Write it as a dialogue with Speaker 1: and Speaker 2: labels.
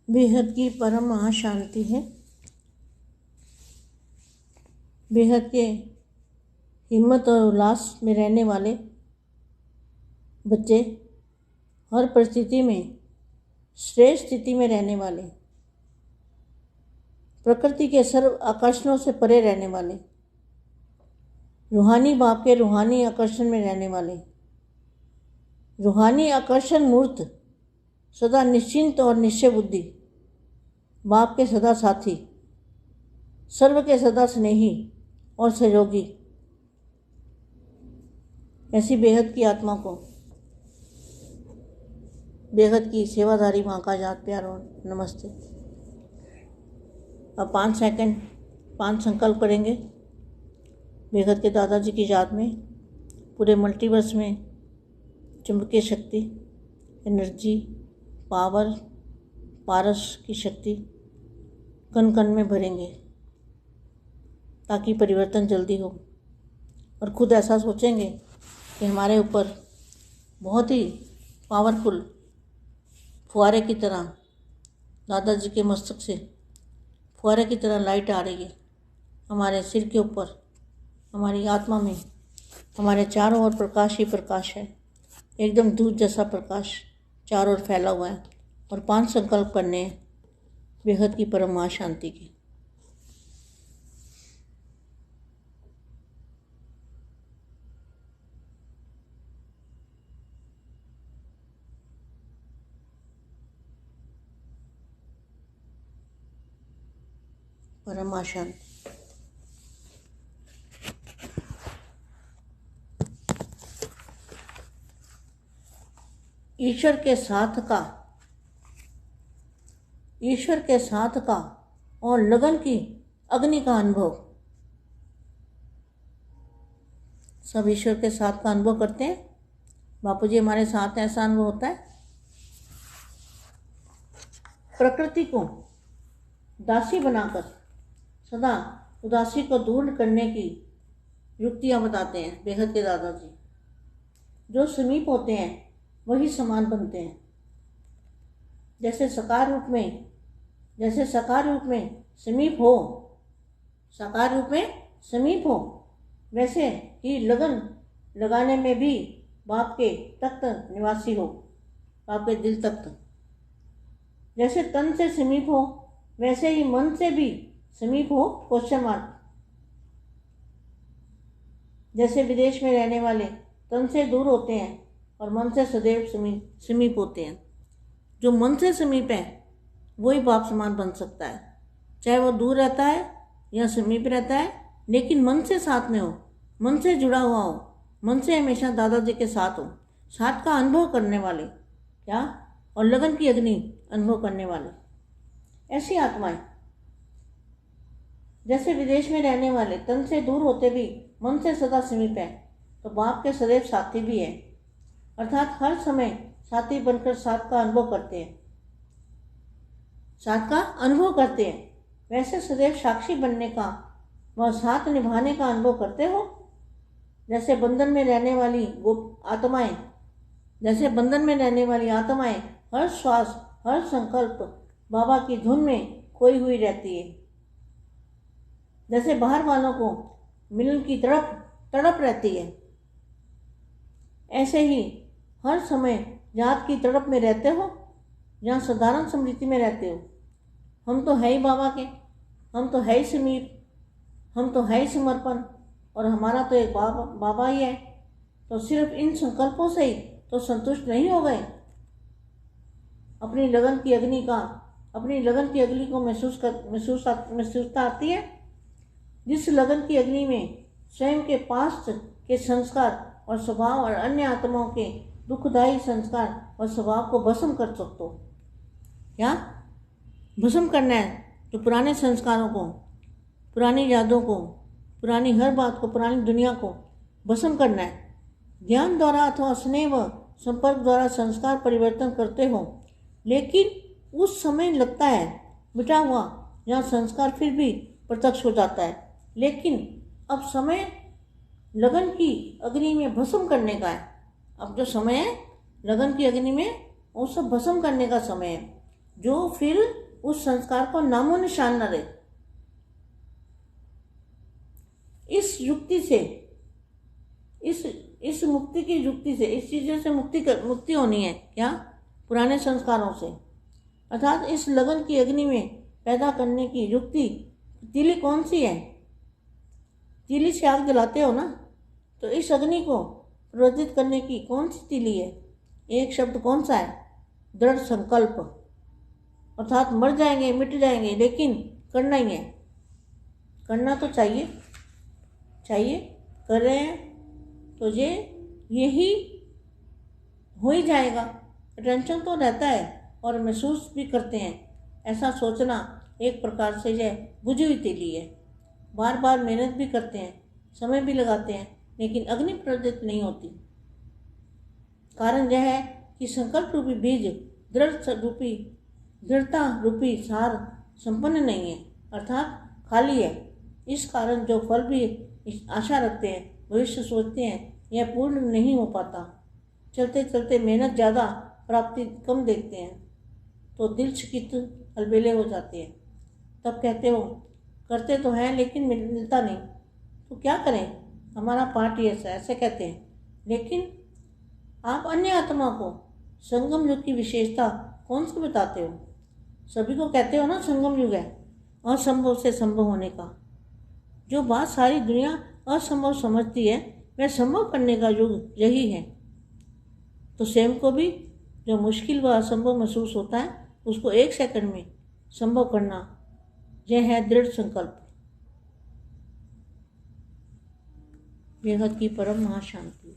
Speaker 1: बेहद की परम महाशांति है। बेहद के हिम्मत और उल्लास में रहने वाले बच्चे, हर परिस्थिति में श्रेष्ठ स्थिति में रहने वाले, प्रकृति के सर्व आकर्षणों से परे रहने वाले, रूहानी बाप के रूहानी आकर्षण में रहने वाले, रूहानी आकर्षण मूर्त, सदा निश्चिंत और निश्चय बुद्धि, बाप के सदा साथी, सर्व के सदा स्नेही और सहयोगी, ऐसी बेहद की आत्मा को बेहद की सेवाधारी माँ का याद प्यार और नमस्ते। अब 5 सेकंड 5 संकल्प करेंगे बेहद के दादाजी की याद में। पूरे मल्टीवर्स में चुंबकीय शक्ति, एनर्जी, पावर, पारस की शक्ति कण कण में भरेंगे ताकि परिवर्तन जल्दी हो। और खुद ऐसा सोचेंगे कि हमारे ऊपर बहुत ही पावरफुल फुहारे की तरह दादाजी के मस्तक से फुहारे की तरह लाइट आ रही है हमारे सिर के ऊपर, हमारी आत्मा में। हमारे चारों ओर प्रकाश ही प्रकाश है, एकदम दूध जैसा प्रकाश चारों ओर फैला हुआ है। और 5 संकल्प करने हैं बेहद की परम महाशांति की। परम शांति। ईश्वर के साथ का और लगन की अग्नि का अनुभव। सब ईश्वर के साथ का अनुभव करते हैं। बापूजी हमारे साथ ऐसा अनुभव होता है। प्रकृति को दासी बनाकर सदा उदासी को दूर करने की युक्तियाँ बताते हैं बेहद के दादाजी। जो समीप होते हैं वही समान बनते हैं। जैसे साकार रूप में समीप हो, वैसे ही लगन लगाने में भी बाप के तख्त निवासी हो, बाप के दिल तख्त। जैसे तन से समीप हो वैसे ही मन से भी समीप हो। Question mark. जैसे विदेश में रहने वाले तन से दूर होते हैं और मन से सदैव समीप होते हैं। जो मन से समीप है वही बाप समान बन सकता है, चाहे वो दूर रहता है या समीप रहता है, लेकिन मन से साथ में हो, मन से जुड़ा हुआ हो, मन से हमेशा दादाजी के साथ हो, साथ का अनुभव करने वाले क्या और लगन की अग्नि अनुभव करने वाले ऐसी आत्माएं। जैसे विदेश में रहने वाले तन से दूर होते भी मन से सदा समीप है, तो बाप के सदैव साथी भी है, अर्थात हर समय साथी बनकर साथ का अनुभव करते हैं। वैसे सदैव साक्षी बनने का व साथ निभाने का अनुभव करते हो। जैसे बंधन में रहने वाली आत्माएं हर श्वास हर संकल्प बाबा की धुन में खोई हुई रहती है। जैसे बाहर वालों को मिलन की तड़प रहती है, ऐसे ही हर समय याद की तड़प में रहते हो, जहाँ साधारण स्मृति में रहते हो। हम तो है ही बाबा के, हम तो है ही समीप, हम तो है ही समर्पण, और हमारा तो एक बाबा ही है। तो सिर्फ इन संकल्पों से ही तो संतुष्ट नहीं हो गए। अपनी लगन की अग्नि को महसूसता आती है। जिस लगन की अग्नि में स्वयं के पास्ट के संस्कार और स्वभाव और अन्य आत्माओं के दुखदायी संस्कार और स्वभाव को भस्म कर सकते हो। क्या भस्म करना है? तो पुराने संस्कारों को, पुरानी यादों को, पुरानी हर बात को, पुरानी दुनिया को भस्म करना है। ज्ञान द्वारा अथवा स्नेह व संपर्क द्वारा संस्कार परिवर्तन करते हो, लेकिन उस समय लगता है मिटा हुआ, जहाँ संस्कार फिर भी प्रत्यक्ष हो जाता है। लेकिन अब समय लगन की अग्नि में भस्म करने का है। अब जो समय है लगन की अग्नि में वो सब भस्म करने का समय है। जो फिर उस संस्कार को नामो निशान न रहे। इस युक्ति से, इस मुक्ति की युक्ति से, इस चीज़ों से मुक्ति होनी है क्या? पुराने संस्कारों से। अर्थात इस लगन की अग्नि में पैदा करने की युक्ति तीली कौन सी है? तीली से आग जलाते हो ना, तो इस अग्नि को प्रज्वलित करने की कौन सी तीली है? एक शब्द कौन सा है? दृढ़ संकल्प। अर्थात मर जाएंगे, मिट जाएंगे, लेकिन करना ही है। करना तो चाहिए, कर रहे हैं तो यही हो ही जाएगा। टेंशन तो रहता है और महसूस भी करते हैं। ऐसा सोचना एक प्रकार से यह बुझी हुई तीली है। बार बार मेहनत भी करते हैं, समय भी लगाते हैं, लेकिन अग्नि प्रज्वलित नहीं होती। कारण यह है कि संकल्प रूपी बीज दृढ़ता रूपी सार संपन्न नहीं है, अर्थात खाली है। इस कारण जो फल भी आशा रखते हैं, भविष्य सोचते हैं, यह पूर्ण नहीं हो पाता। चलते चलते मेहनत ज़्यादा, प्राप्ति कम देखते हैं तो दिल चकित अलबेले हो जाते हैं। तब कहते हो करते तो हैं लेकिन मिलता नहीं, तो क्या करें, हमारा पार्ट ही ऐसे कहते हैं। लेकिन आप अन्य आत्मा को संगम युग की विशेषता कौन सी बताते हो? सभी को कहते हो ना संगम युग है, असंभव से संभव होने का। जो बात सारी दुनिया असंभव समझती है, वह संभव करने का युग यही है। तो स्वयं को भी जो मुश्किल व असंभव महसूस होता है, उसको 1 सेकंड में संभव करना, यह है दृढ़ संकल्प। बेहद की परम महाशांति।